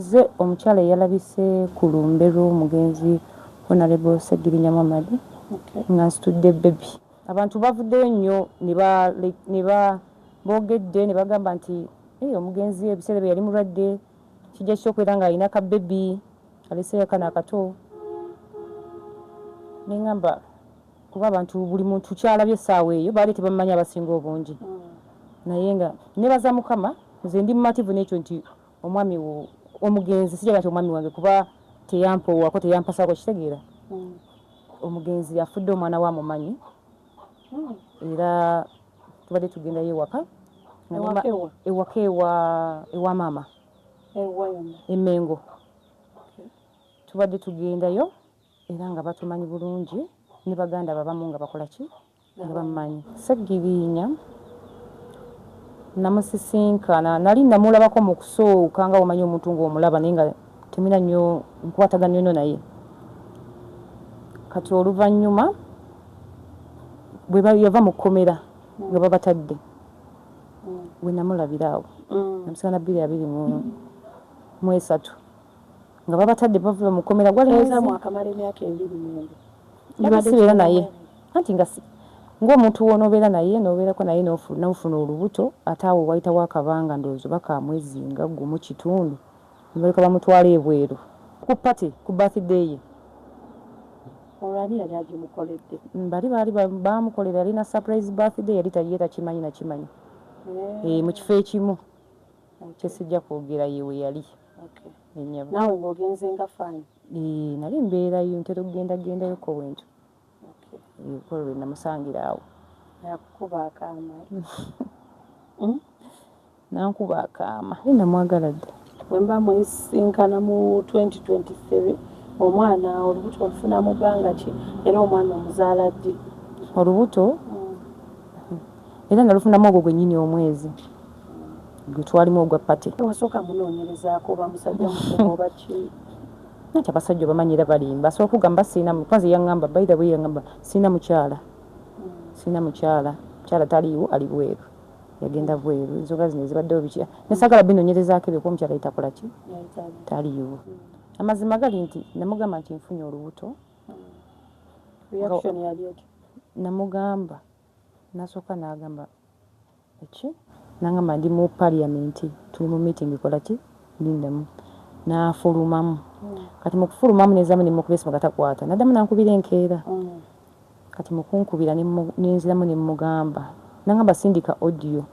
Ze omukyala yalabise ku lumbe lw'omugenzi Honorable Ssegirinya Muhammad nga nsitudde bbebi. Abantu bavuddeyo nnyo ne boogedde ne bagamba nti omugenzi ebiseera bye yali mulwadde kijja ky'okwera ng'alina kabbebi aleseeyo akana akato. Ne ŋŋamba kuba abantu buli muntu kyalabye essaawa eyo baali tebamumanyi abasinga obungi. Naye nga nebaza Mukama nze ndi mumativu n'ekyo nti omwami omugenzi sijaga nti omwami wange kuba teyampoowako teyampasaako kitegeera. Omugenzi afudde omwana we amumanyi era tubadde tugendayo ewaka ewaka ewa maama Emmengo. Tubadde tugendayo era nga batumanyi bulungi ne baganda babamu nga bakola ki nga bamumanyi. Ssegirinya namusisinkana nali namulabako mu kusooka nga omanyi omuntu ng'omulaba naye nga temina nnyo nkwatagana nnyo naye. Kati oluvannyuma bwe yava mu kkomera nga babatadde we namulabira awo namusikana 2023 nga babatadde bava mu kkomera gwali sibeera naye anti nga ng'omuntu w'onoobeera naye n'obeerako naye n'ofuna olubuto ate awo wayitawo akabanga ndowooza baka mwezi nga gumu kitundu ne baleka bamutwala ebweru ku pati ku birthday ye. Bali baali bamukolera yalina surprise birthday yali takimanyi nakimanyi mu kifo ekimu kyesijja kwogera ye we yali. Naawe ng'ogenze nga fani? Nali mbeerayo ntera okugendagendayoko bwentyo. Kolo lwe namusangira awo. Nakukuba akaama. Nankuba akaama. Namwagala dda. Bwe mba mwesinkana mu 2023 omwana olubuto olufuna mu bbanga ki era omwana omuzaala ddi? Olubuto era nalufunamu ogwo gwennyini omwezi gwe twalimu ogwa pati. Wasooka munoonyerezaako oba musajja mukulu oba ki? Nti abasajja bamanyira balimba asobola okugamba siinamu kwanza yaŋŋamba by the way yaŋŋamba siina mukyala mukyala taliiwo ali bweru yagenda bweru ensonga zino zibaddewo biki nesaagala binoonyerezaako ebyo kuba omukyala yitakola ki taliiwo. Amazima gali nti namugamba nti nfunye olubuto. Reaction yali eti? Namugamba nasooka n'agamba eki n'agamba ndi mu parliament tuli mu meeting kola ki lindamu n'afulumamu. Kati mu kufulumamu nezaamu ne mukubisa magatakwata naddamu nankubira enkeera. Kati mu kunkubira nenziramu ne mugamba n'agamba sindika audio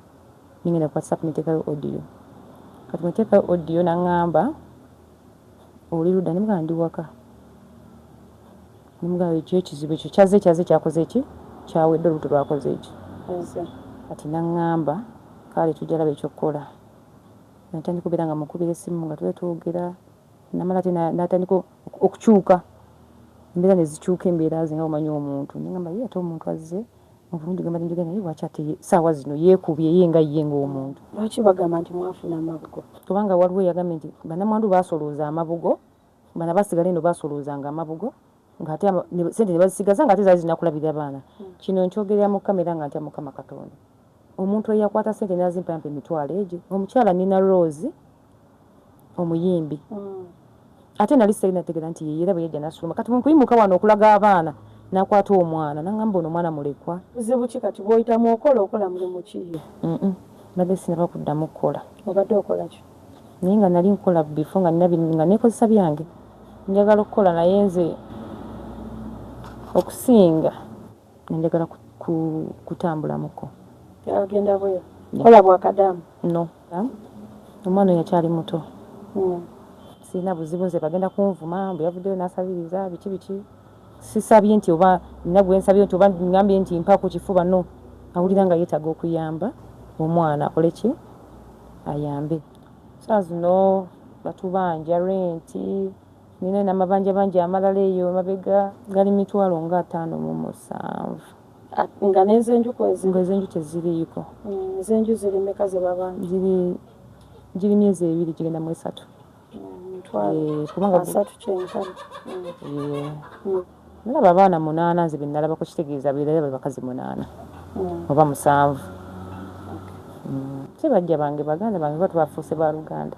ningenda ku WhatsApp neteekayo audio. Kati muteekayo audio n'agamba oli ludda nemugamba ndi waka nemugamba ekyo ekizibu ekyo kyaze kyakoze eki kyawedde olubuto lwakoze eki. Kati n'agamba kale tujja laba ekyokukola. Natandika okubeera nga mukubira essimu nga tube twogera namala ate n'atandika okukyuka embeera ne zikyuka embeera ze nga omanyi omuntu nengamba ye ate omuntu azze obulungi gamba njogera naye lwaki ate saawa zino yeekubye ye nga ye ng'omuntu. Lwaki bagamba nti mwafuna amabugo? Kubanga waliwo yagambye nti bannamwandu baasolooza amabugo bana basigala eno baasoloozanga amabugo ng'ate sente ne bazisigaza ng'ate zaali zinakulabirira baana. Kino nkyogerera mu kamera nga ntya Mukama Katonda. Omuntu eyakwata sente n'azimpampa emitwalo egyo omukyala Nina Rose omuyimbi. Ate nali sinategeera nti ye era bwe yajja n'asuluma kati mu kuyimuka wano okulaga abaana n'akwata omwana n'aŋŋamba ono omwana mulekwa. Buzibu ki kati bw'oyitamu okola mulimu ki? Mbadde sinaba kuddamu kukola. Obadde okola ki? Naye nga nali nkola bifo nga neekozesa byange njagala okukola naye nze okusinga njagala kutambulamuko. Agenda bweyo kola bwakadamu? No, omwana yakyali muto. Sirina buzibu nze bagenda kunvuma bwe yavuddeyo n'asabiriza biki sisabye nti oba nina gwe nsabye nti oba ngambye nti mpa ku kifuba no awulira nga yeetaaga okuyamba omwana akole ki ayambe. Saa zino batubanja renti nina n'amabanja bangi amalala eyo mabega gali 57,000. Nga n'enzenju kwezi? Nga ezenju teziriiko. Enzenju ziri mmeka ze babanja? Giri myezi 2 gigenda mu 3. Kubanga 3 kyenkana. Nalaba abaana 8 nze be nalabako kitegeeza beeraba bakazi 8 oba 7. Kibajja bange baganda bange batwafuuse ba Luganda.